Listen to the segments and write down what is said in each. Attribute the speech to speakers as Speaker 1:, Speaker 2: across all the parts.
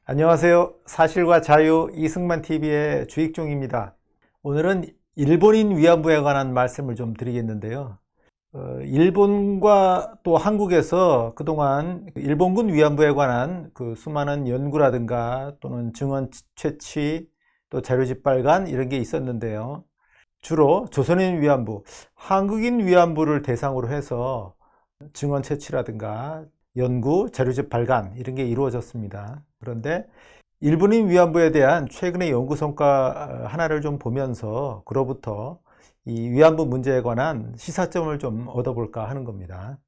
Speaker 1: 안녕하세요. 사실과 자유 이승만TV의 주익종입니다. 오늘은 일본인 위안부에 관한 말씀을 좀 드리겠는데요. 일본과 또 한국에서 그동안 일본군 위안부에 관한 수많은 연구라든가 또는 증언 채취, 또 자료집 발간 이런 게 있었는데요. 주로 조선인 위안부, 한국인 위안부를 대상으로 해서 증언 채취라든가 연구, 자료집 발간 이런 게 이루어졌습니다. 그런데 일본인 위안부에 대한 최근의 연구 성과 하나를 좀 보면서 그로부터 이 위안부 문제에 관한 시사점을 좀 얻어볼까 하는 겁니다.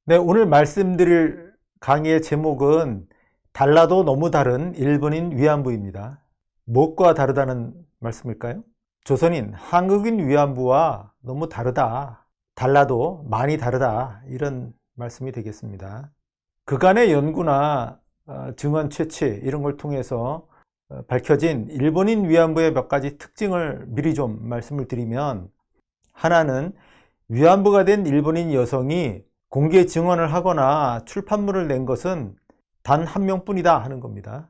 Speaker 1: 네, 오늘 말씀드릴 강의의 제목은 달라도 너무 다른 일본인 위안부입니다. 무엇과 다르다는 말씀일까요? 조선인, 한국인 위안부와 너무 다르다, 달라도 많이 다르다, 이런 말씀이 되겠습니다. 그간의 연구나 증언 채취 이런 걸 통해서 밝혀진 일본인 위안부의 몇 가지 특징을 미리 좀 말씀을 드리면, 하나는 위안부가 된 일본인 여성이 공개 증언을 하거나 출판물을 낸 것은 단 한 명뿐이다 하는 겁니다.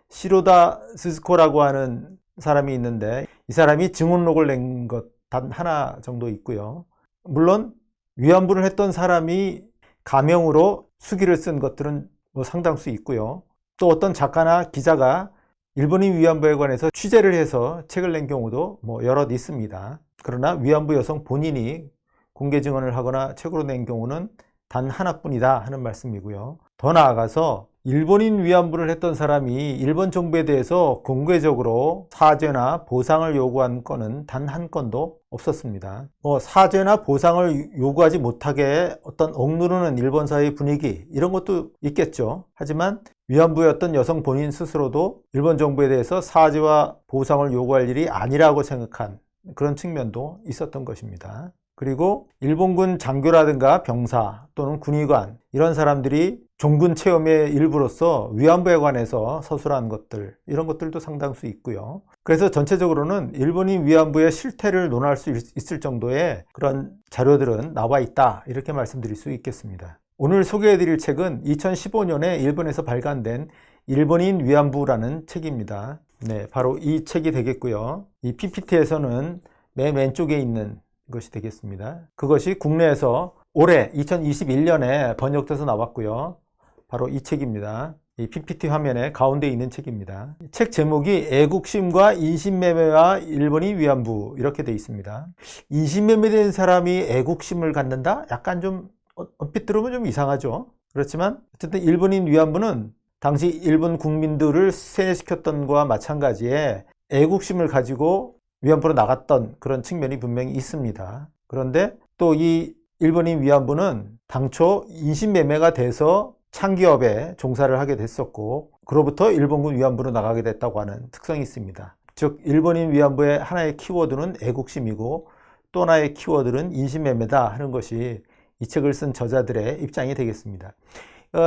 Speaker 1: 시로다 스즈코라고 하는 사람이 있는데 이 사람이 증언록을 낸 것 단 하나 정도 있고요. 물론 위안부를 했던 사람이 가명으로 수기를 쓴 것들은 상당수 있고요. 또 어떤 작가나 기자가 일본인 위안부에 관해서 취재를 해서 책을 낸 경우도 여럿 있습니다. 그러나 위안부 여성 본인이 공개 증언을 하거나 책으로 낸 경우는 단 하나뿐이다 하는 말씀이고요. 더 나아가서 일본인 위안부를 했던 사람이 일본 정부에 대해서 공개적으로 사죄나 보상을 요구한 건은 단 한 건도 없었습니다. 사죄나 보상을 요구하지 못하게 어떤 억누르는 일본 사회의 분위기 이런 것도 있겠죠. 하지만 위안부였던 여성 본인 스스로도 일본 정부에 대해서 사죄와 보상을 요구할 일이 아니라고 생각한 그런 측면도 있었던 것입니다. 그리고 일본군 장교라든가 병사 또는 군의관 이런 사람들이 종군 체험의 일부로서 위안부에 관해서 서술한 것들 이런 것들도 상당수 있고요. 그래서 전체적으로는 일본인 위안부의 실태를 논할 수 있을 정도의 그런 자료들은 나와 있다 이렇게 말씀드릴 수 있겠습니다. 오늘 소개해드릴 책은 2015년에 일본에서 발간된 일본인 위안부라는 책입니다. 네, 바로 이 책이 되겠고요. 이 PPT에서는 맨 왼쪽에 있는 것이 되겠습니다. 그것이 국내에서 올해 2021년에 번역돼서 나왔고요. 바로 이 책입니다. 이 PPT 화면에 가운데 있는 책입니다. 책 제목이 애국심과 인신매매와 일본인 위안부 이렇게 되어 있습니다. 인신매매된 사람이 애국심을 갖는다? 약간 좀 얼핏 들으면 좀 이상하죠. 그렇지만 어쨌든 일본인 위안부는 당시 일본 국민들을 세뇌시켰던 것과 마찬가지에 애국심을 가지고 위안부로 나갔던 그런 측면이 분명히 있습니다. 그런데 또 이 일본인 위안부는 당초 인신매매가 돼서 창기업에 종사를 하게 됐었고 그로부터 일본군 위안부로 나가게 됐다고 하는 특성이 있습니다. 즉 일본인 위안부의 하나의 키워드는 애국심이고 또 하나의 키워드는 인신매매다 하는 것이 이 책을 쓴 저자들의 입장이 되겠습니다.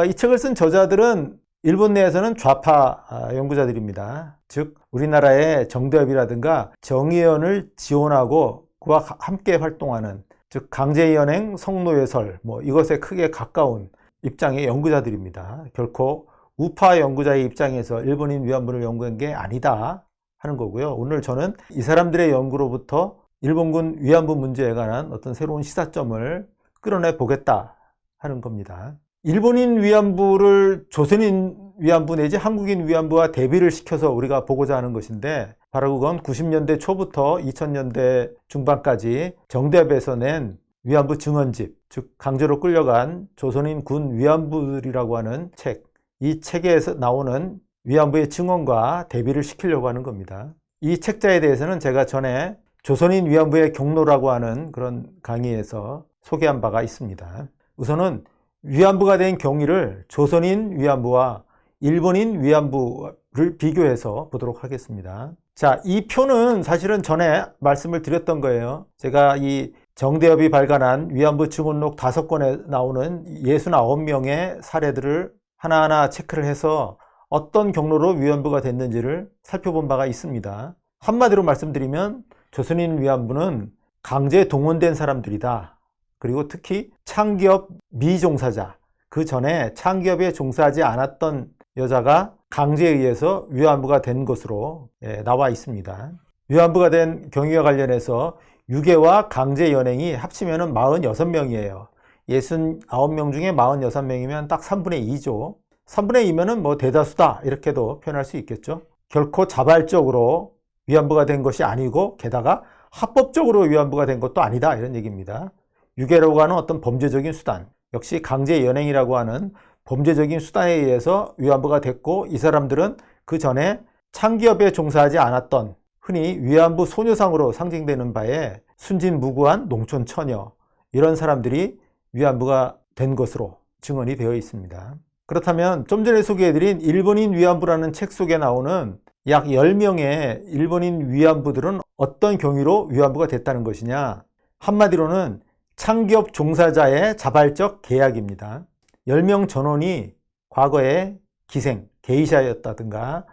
Speaker 1: 이 책을 쓴 저자들은 일본 내에서는 좌파 연구자들입니다. 즉 우리나라의 정대협이라든가 정의연을 지원하고 그와 함께 활동하는 즉 강제연행, 성노예설 이것에 크게 가까운 입장의 연구자들입니다. 결코 우파 연구자의 입장에서 일본인 위안부를 연구한 게 아니다 하는 거고요. 오늘 저는 이 사람들의 연구로부터 일본군 위안부 문제에 관한 어떤 새로운 시사점을 끌어내 보겠다 하는 겁니다. 일본인 위안부를 조선인 위안부 내지 한국인 위안부와 대비를 시켜서 우리가 보고자 하는 것인데 바로 그건 90년대 초부터 2000년대 중반까지 정대협에서 낸 위안부 증언집, 즉 강제로 끌려간 조선인 군 위안부들이라고 하는 책, 이 책에서 나오는 위안부의 증언과 대비를 시키려고 하는 겁니다. 이 책자에 대해서는 제가 전에 조선인 위안부의 경로라고 하는 그런 강의에서 소개한 바가 있습니다. 우선은 위안부가 된 경위를 조선인 위안부와 일본인 위안부를 비교해서 보도록 하겠습니다. 자, 이 표는 사실은 전에 말씀을 드렸던 거예요. 제가 이 정대협이 발간한 위안부 증언록 5권에 나오는 69명의 사례들을 하나하나 체크를 해서 어떤 경로로 위안부가 됐는지를 살펴본 바가 있습니다. 한마디로 말씀드리면 조선인 위안부는 강제 동원된 사람들이다. 그리고 특히 창기업 미종사자, 그 전에 창기업에 종사하지 않았던 여자가 강제에 의해서 위안부가 된 것으로 나와 있습니다. 위안부가 된 경위와 관련해서 유괴와 강제 연행이 합치면 46명이에요. 69명 중에 46명이면 딱 3분의 2죠. 3분의 2면은 뭐 대다수다 이렇게도 표현할 수 있겠죠. 결코 자발적으로 위안부가 된 것이 아니고 게다가 합법적으로 위안부가 된 것도 아니다 이런 얘기입니다. 유괴라고 하는 어떤 범죄적인 수단, 역시 강제 연행이라고 하는 범죄적인 수단에 의해서 위안부가 됐고, 이 사람들은 그 전에 창기업에 종사하지 않았던 흔히 위안부 소녀상으로 상징되는 바에 순진무구한 농촌 처녀, 이런 사람들이 위안부가 된 것으로 증언이 되어 있습니다. 그렇다면 좀 전에 소개해드린 일본인 위안부라는 책 속에 나오는 약 10명의 일본인 위안부들은 어떤 경위로 위안부가 됐다는 것이냐? 한마디로는 창기업 종사자의 자발적 계약입니다. 10명 전원이 과거에 기생, 게이샤였다든가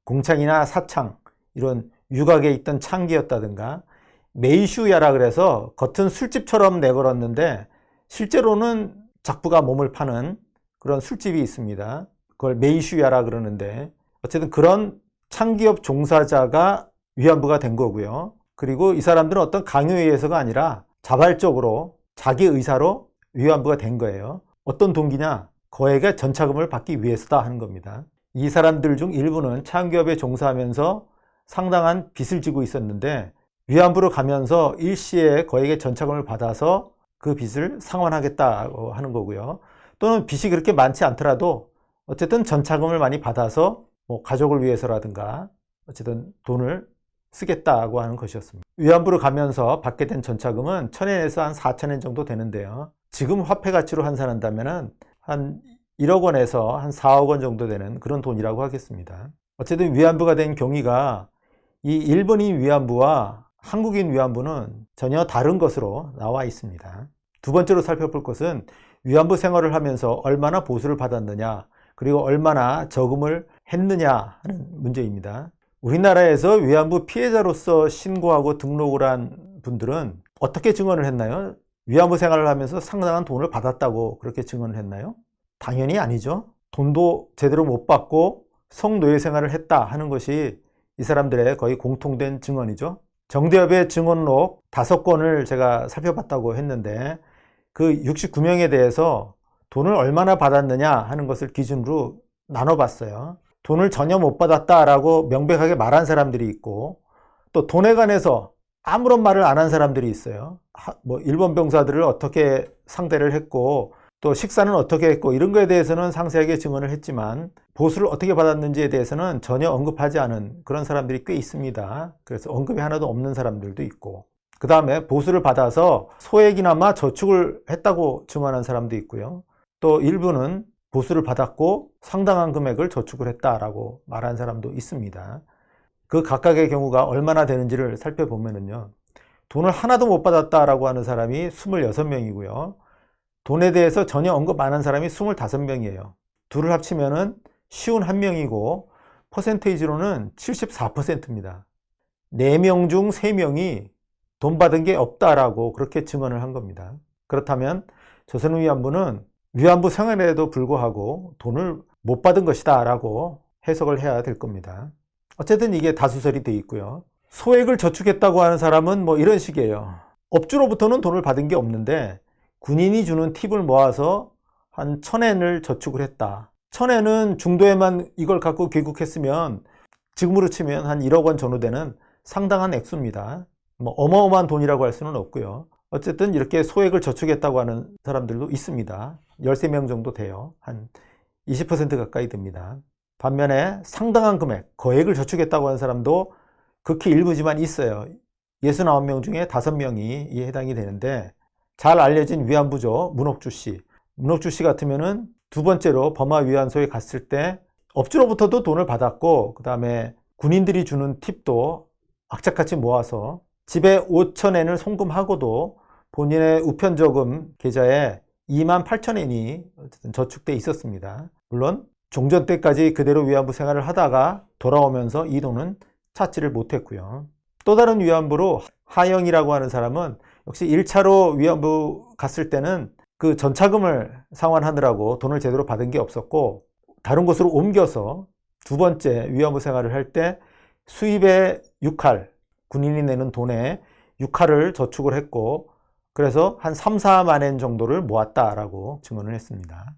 Speaker 1: 공창이나 사창, 이런 유곽에 있던 창기였다든가 메이슈야라 그래서 겉은 술집처럼 내걸었는데 실제로는 작부가 몸을 파는 그런 술집이 있습니다. 그걸 메이슈야라 그러는데 어쨌든 그런 창기업 종사자가 위안부가 된 거고요. 그리고 이 사람들은 어떤 강요에 의해서가 아니라 자발적으로 자기 의사로 위안부가 된 거예요. 어떤 동기냐? 거액의 전차금을 받기 위해서다 하는 겁니다. 이 사람들 중 일부는 창기업에 종사하면서 상당한 빚을 지고 있었는데 위안부로 가면서 일시에 거액의 전차금을 받아서 그 빚을 상환하겠다고 하는 거고요. 또는 빚이 그렇게 많지 않더라도 어쨌든 전차금을 많이 받아서 뭐 가족을 위해서라든가 어쨌든 돈을 쓰겠다고 하는 것이었습니다. 위안부로 가면서 받게 된 전차금은 1,000엔에서 한 4,000엔 정도 되는데요. 지금 화폐 가치로 환산한다면 한 1억 원에서 한 4억 원 정도 되는 그런 돈이라고 하겠습니다. 어쨌든 위안부가 된 경위가 이 일본인 위안부와 한국인 위안부는 전혀 다른 것으로 나와 있습니다. 두 번째로 살펴볼 것은 위안부 생활을 하면서 얼마나 보수를 받았느냐, 그리고 얼마나 저금을 했느냐 하는 문제입니다. 우리나라에서 위안부 피해자로서 신고하고 등록을 한 분들은 어떻게 증언을 했나요? 위안부 생활을 하면서 상당한 돈을 받았다고 그렇게 증언을 했나요? 당연히 아니죠. 돈도 제대로 못 받고 성노예 생활을 했다 하는 것이 이 사람들의 거의 공통된 증언이죠. 정대협의 증언록 5건을 제가 살펴봤다고 했는데 그 69명에 대해서 돈을 얼마나 받았느냐 하는 것을 기준으로 나눠봤어요. 돈을 전혀 못 받았다라고 명백하게 말한 사람들이 있고, 또 돈에 관해서 아무런 말을 안 한 사람들이 있어요. 뭐 일본 병사들을 어떻게 상대를 했고 또 식사는 어떻게 했고 이런 거에 대해서는 상세하게 증언을 했지만 보수를 어떻게 받았는지에 대해서는 전혀 언급하지 않은 그런 사람들이 꽤 있습니다. 그래서 언급이 하나도 없는 사람들도 있고, 그 다음에 보수를 받아서 소액이나마 저축을 했다고 증언한 사람도 있고요. 또 일부는 보수를 받았고 상당한 금액을 저축을 했다라고 말한 사람도 있습니다. 그 각각의 경우가 얼마나 되는지를 살펴보면요. 돈을 하나도 못 받았다라고 하는 사람이 26명이고요. 돈에 대해서 전혀 언급 안 한 사람이 25명이에요. 둘을 합치면은 51명이고 퍼센테이지로는 74%입니다. 4명 중 3명이 돈 받은 게 없다라고 그렇게 증언을 한 겁니다. 그렇다면 조선 위안부는 위안부 생활에도 불구하고 돈을 못 받은 것이다 라고 해석을 해야 될 겁니다. 어쨌든 이게 다수설이 돼 있고요. 소액을 저축했다고 하는 사람은 뭐 이런 식이에요. 업주로부터는 돈을 받은 게 없는데 군인이 주는 팁을 모아서 한 1,000엔을 저축을 했다. 1,000엔은 중도에만 이걸 갖고 귀국했으면 지금으로 치면 한 1억 원 정도 되는 상당한 액수입니다. 뭐 어마어마한 돈이라고 할 수는 없고요. 어쨌든 이렇게 소액을 저축했다고 하는 사람들도 있습니다. 13명 정도 돼요. 한 20% 가까이 됩니다. 반면에 상당한 금액, 거액을 저축했다고 하는 사람도 극히 일부지만 있어요. 69명 중에 5명이 이에 해당이 되는데, 잘 알려진 위안부죠. 문옥주 씨. 문옥주 씨 같으면은 두 번째로 버마 위안소에 갔을 때 업주로부터도 돈을 받았고, 그 다음에 군인들이 주는 팁도 악착같이 모아서 집에 5,000엔을 송금하고도 본인의 우편저금 계좌에 28,000엔이 어쨌든 저축돼 있었습니다. 물론 종전 때까지 그대로 위안부 생활을 하다가 돌아오면서 이 돈은 찾지를 못했고요. 또 다른 위안부로 하영이라고 하는 사람은 역시 1차로 위안부 갔을 때는 그 전차금을 상환하느라고 돈을 제대로 받은 게 없었고 다른 곳으로 옮겨서 두 번째 위안부 생활을 할 때 수입의 6할, 군인이 내는 돈의 6할을 저축을 했고 그래서 한 3, 4만 엔 정도를 모았다라고 증언을 했습니다.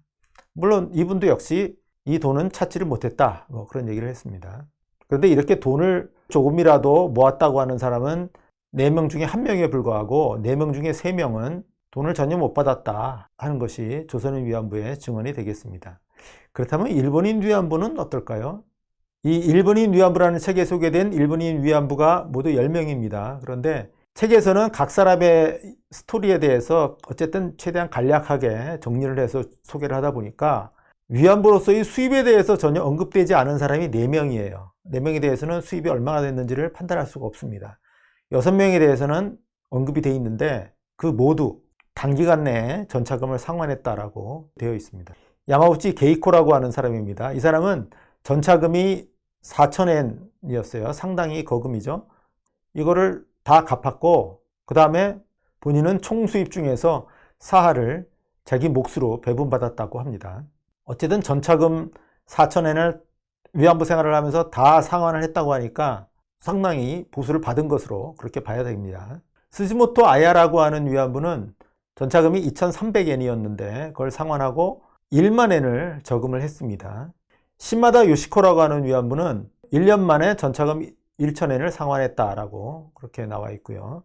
Speaker 1: 물론 이분도 역시 이 돈은 찾지를 못했다 그런 얘기를 했습니다. 그런데 이렇게 돈을 조금이라도 모았다고 하는 사람은 4명 중에 1명에 불과하고 4명 중에 3명은 돈을 전혀 못 받았다 하는 것이 조선인 위안부의 증언이 되겠습니다. 그렇다면 일본인 위안부는 어떨까요? 이 일본인 위안부라는 책에 소개된 일본인 위안부가 모두 10명입니다. 그런데 책에서는 각 사람의 스토리에 대해서 어쨌든 최대한 간략하게 정리를 해서 소개를 하다 보니까 위안부로서의 수입에 대해서 전혀 언급되지 않은 사람이 4명이에요. 4명에 대해서는 수입이 얼마나 됐는지를 판단할 수가 없습니다. 6명에 대해서는 언급이 되어 있는데 그 모두 단기간 내에 전차금을 상환했다라고 되어 있습니다. 야마우치 게이코라고 하는 사람입니다. 이 사람은 전차금이 4,000엔이었어요. 상당히 거금이죠. 이거를 다 갚았고 그 다음에 본인은 총 수입 중에서 사할을 자기 몫으로 배분받았다고 합니다. 어쨌든 전차금 4,000엔을 위안부 생활을 하면서 다 상환을 했다고 하니까 상당히 보수를 받은 것으로 그렇게 봐야 됩니다. 스즈모토 아야라고 하는 위안부는 전차금이 2,300엔이었는데 그걸 상환하고 1만 엔을 저금을 했습니다. 시마다 요시코라고 하는 위안부는 1년 만에 전차금 1,000엔을 상환했다라고 그렇게 나와 있고요.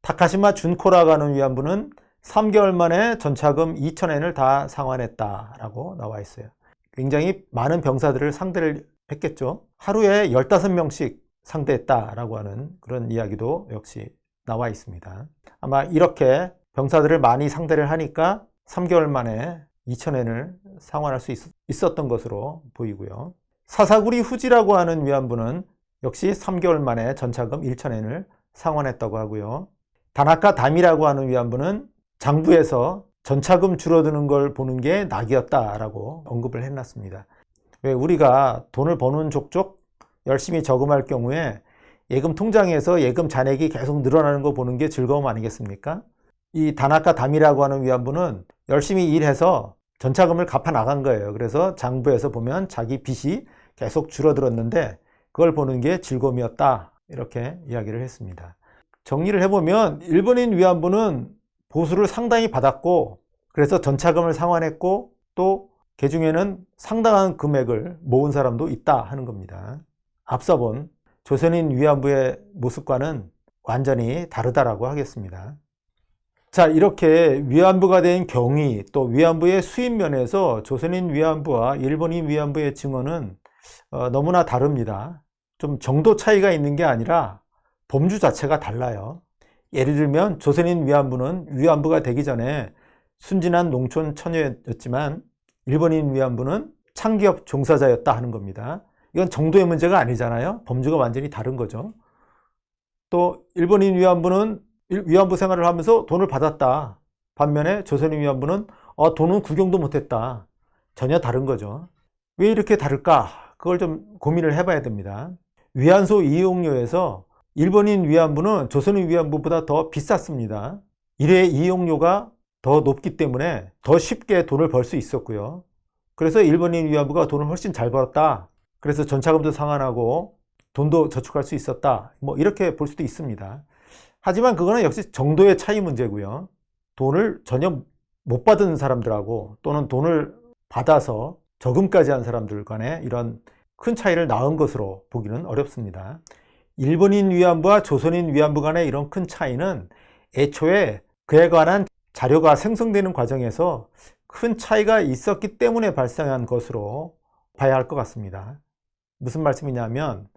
Speaker 1: 타카시마 준코라고 하는 위안부는 3개월 만에 전차금 2,000엔을 다 상환했다라고 나와 있어요. 굉장히 많은 병사들을 상대를 했겠죠. 하루에 15명씩 상대했다라고 하는 그런 이야기도 역시 나와 있습니다. 아마 이렇게 병사들을 많이 상대를 하니까 3개월 만에 2,000엔을 상환할 수 있었던 것으로 보이고요. 사사구리 후지라고 하는 위안부는 역시 3개월 만에 전차금 1,000엔을 상환했다고 하고요. 다나카 담이라고 하는 위안부는 장부에서 전차금 줄어드는 걸 보는 게 낙이었다라고 언급을 해놨습니다. 왜 우리가 돈을 버는 족족 열심히 저금할 경우에 예금 통장에서 예금 잔액이 계속 늘어나는 거 보는 게 즐거움 아니겠습니까? 이 다나카 담이라고 하는 위안부는 열심히 일해서 전차금을 갚아 나간 거예요. 그래서 장부에서 보면 자기 빚이 계속 줄어들었는데 그걸 보는 게 즐거움이었다 이렇게 이야기를 했습니다. 정리를 해보면 일본인 위안부는 보수를 상당히 받았고 그래서 전차금을 상환했고 또 그 중에는 상당한 금액을 모은 사람도 있다 하는 겁니다. 앞서 본 조선인 위안부의 모습과는 완전히 다르다라고 하겠습니다. 자, 이렇게 위안부가 된 경위 또 위안부의 수입 면에서 조선인 위안부와 일본인 위안부의 증언은 너무나 다릅니다. 좀 정도 차이가 있는 게 아니라 범주 자체가 달라요. 예를 들면 조선인 위안부는 위안부가 되기 전에 순진한 농촌 처녀였지만 일본인 위안부는 창기업 종사자였다 하는 겁니다. 이건 정도의 문제가 아니잖아요. 범주가 완전히 다른 거죠. 또 일본인 위안부는 위안부 생활을 하면서 돈을 받았다. 반면에 조선인 위안부는 돈은 구경도 못했다. 전혀 다른 거죠. 왜 이렇게 다를까? 그걸 좀 고민을 해봐야 됩니다. 위안소 이용료에서 일본인 위안부는 조선인 위안부보다 더 비쌌습니다. 일회 이용료가 더 높기 때문에 더 쉽게 돈을 벌 수 있었고요. 그래서 일본인 위안부가 돈을 훨씬 잘 벌었다. 그래서 전차금도 상환하고 돈도 저축할 수 있었다. 뭐 이렇게 볼 수도 있습니다. 하지만 그거는 역시 정도의 차이 문제고요. 돈을 전혀 못 받은 사람들하고 또는 돈을 받아서 저금까지 한 사람들 간에 이런 큰 차이를 낳은 것으로 보기는 어렵습니다. 일본인 위안부와 조선인 위안부 간의 이런 큰 차이는 애초에 그에 관한 자료가 생성되는 과정에서 큰 차이가 있었기 때문에 발생한 것으로 봐야 할 것 같습니다. 무슨 말씀이냐면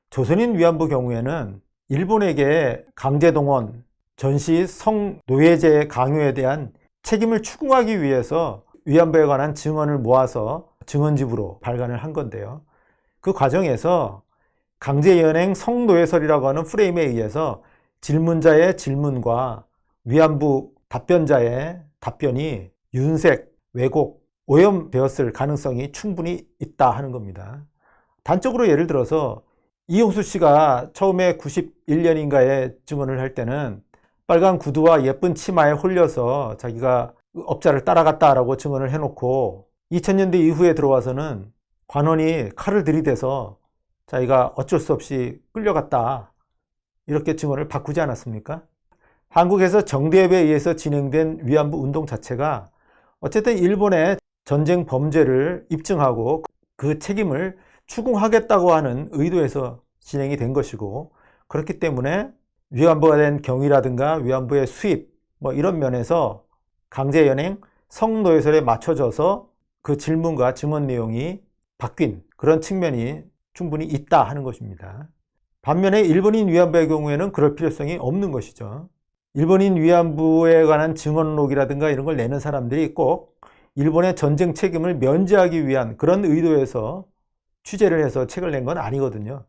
Speaker 1: 조선인 위안부 경우에는 일본에게 강제동원, 전시 성노예제 강요에 대한 책임을 추궁하기 위해서 위안부에 관한 증언을 모아서 증언집으로 발간을 한 건데요. 그 과정에서 강제연행 성노예설이라고 하는 프레임에 의해서 질문자의 질문과 위안부 답변자의 답변이 윤색, 왜곡, 오염되었을 가능성이 충분히 있다 하는 겁니다. 단적으로 예를 들어서 이용수 씨가 처음에 91년인가에 증언을 할 때는 빨간 구두와 예쁜 치마에 홀려서 자기가 업자를 따라갔다라고 증언을 해놓고 2000년대 이후에 들어와서는 관원이 칼을 들이대서 자기가 어쩔 수 없이 끌려갔다, 이렇게 증언을 바꾸지 않았습니까? 한국에서 정대협에 의해서 진행된 위안부 운동 자체가 어쨌든 일본의 전쟁 범죄를 입증하고 그 책임을 추궁하겠다고 하는 의도에서 진행이 된 것이고, 그렇기 때문에 위안부가 된 경위라든가 위안부의 수입 이런 면에서 강제연행, 성노예설에 맞춰져서 그 질문과 증언 내용이 바뀐 그런 측면이 충분히 있다 하는 것입니다. 반면에 일본인 위안부의 경우에는 그럴 필요성이 없는 것이죠. 일본인 위안부에 관한 증언록이라든가 이런 걸 내는 사람들이 꼭 일본의 전쟁 책임을 면제하기 위한 그런 의도에서 취재를 해서 책을 낸 건 아니거든요.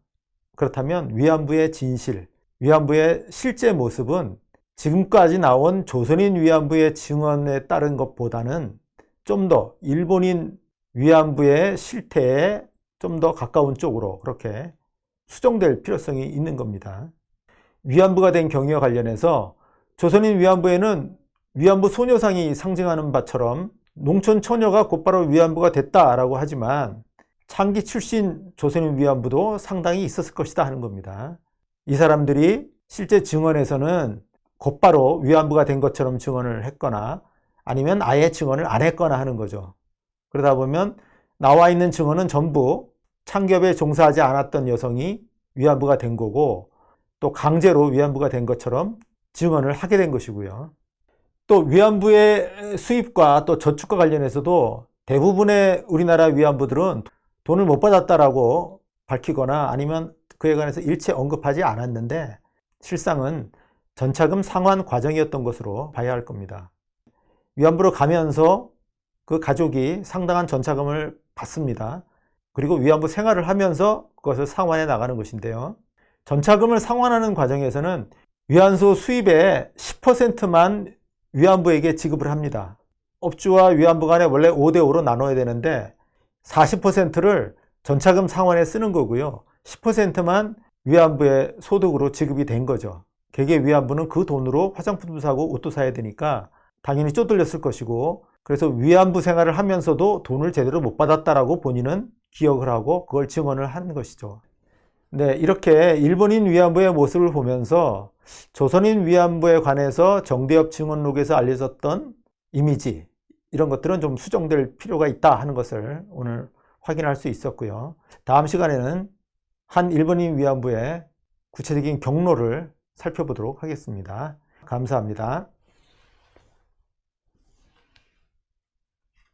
Speaker 1: 그렇다면 위안부의 진실, 위안부의 실제 모습은 지금까지 나온 조선인 위안부의 증언에 따른 것보다는 좀 더 일본인 위안부의 실태에 좀 더 가까운 쪽으로 그렇게 수정될 필요성이 있는 겁니다. 위안부가 된 경위와 관련해서 조선인 위안부에는 위안부 소녀상이 상징하는 바처럼 농촌 처녀가 곧바로 위안부가 됐다라고 하지만 창기 출신 조선인 위안부도 상당히 있었을 것이다 하는 겁니다. 이 사람들이 실제 증언에서는 곧바로 위안부가 된 것처럼 증언을 했거나 아니면 아예 증언을 안 했거나 하는 거죠. 그러다 보면 나와 있는 증언은 전부 창기업에 종사하지 않았던 여성이 위안부가 된 거고, 또 강제로 위안부가 된 것처럼 증언을 하게 된 것이고요. 또 위안부의 수입과 또 저축과 관련해서도 대부분의 우리나라 위안부들은 돈을 못 받았다라고 밝히거나 아니면 그에 관해서 일체 언급하지 않았는데, 실상은 전차금 상환 과정이었던 것으로 봐야 할 겁니다. 위안부로 가면서 그 가족이 상당한 전차금을 받습니다. 그리고 위안부 생활을 하면서 그것을 상환해 나가는 것인데요. 전차금을 상환하는 과정에서는 위안소 수입의 10%만 위안부에게 지급을 합니다. 업주와 위안부 간에 원래 5대5로 나눠야 되는데 40%를 전차금 상환에 쓰는 거고요. 10%만 위안부의 소득으로 지급이 된 거죠. 개개 위안부는 그 돈으로 화장품도 사고 옷도 사야 되니까 당연히 쪼들렸을 것이고, 그래서 위안부 생활을 하면서도 돈을 제대로 못 받았다라고 본인은 기억을 하고 그걸 증언을 한 것이죠. 네, 이렇게 일본인 위안부의 모습을 보면서 조선인 위안부에 관해서 정대협 증언록에서 알려졌던 이미지, 이런 것들은 좀 수정될 필요가 있다 하는 것을 오늘 확인할 수 있었고요. 다음 시간에는 한 일본인 위안부의 구체적인 경로를 살펴보도록 하겠습니다. 감사합니다.